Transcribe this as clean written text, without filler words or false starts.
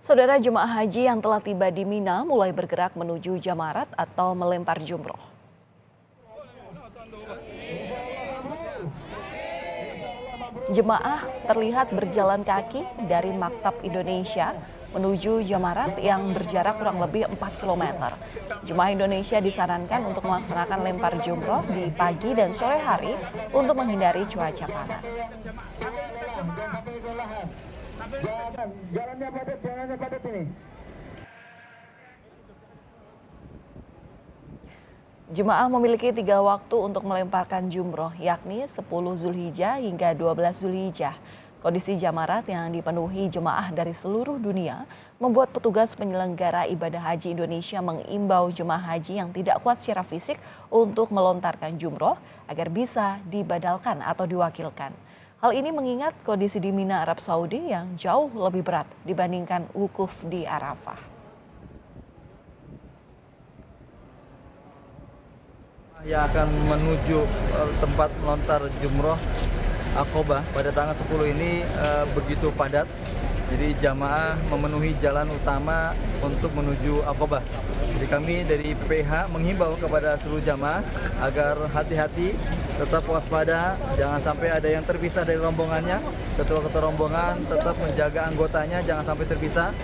Saudara jemaah haji yang telah tiba di Mina mulai bergerak menuju Jamarat atau melempar jumroh. Jemaah terlihat berjalan kaki dari Maktab Indonesia menuju Jamarat yang berjarak kurang lebih 4 km. Jemaah Indonesia disarankan untuk melaksanakan lempar jumroh di pagi dan sore hari untuk menghindari cuaca panas. Jalannya padat ini. Jemaah memiliki 3 waktu untuk melemparkan jumroh, yakni 10 Zulhijjah hingga 12 Zulhijjah. Kondisi Jamarat yang dipenuhi jemaah dari seluruh dunia membuat petugas penyelenggara ibadah haji Indonesia mengimbau jemaah haji yang tidak kuat secara fisik untuk melontarkan jumroh agar bisa dibadalkan atau diwakilkan. Hal ini mengingat kondisi di Mina, Arab Saudi yang jauh lebih berat dibandingkan wukuf di Arafah. Yang akan menuju tempat melontar jumroh Aqobah pada tanggal 10 ini begitu padat. Jadi jamaah memenuhi jalan utama untuk menuju Aqobah. Jadi kami dari PPH menghimbau kepada seluruh jamaah agar hati-hati, tetap waspada, jangan sampai ada yang terpisah dari rombongannya. Ketua-ketua rombongan tetap menjaga anggotanya, jangan sampai terpisah.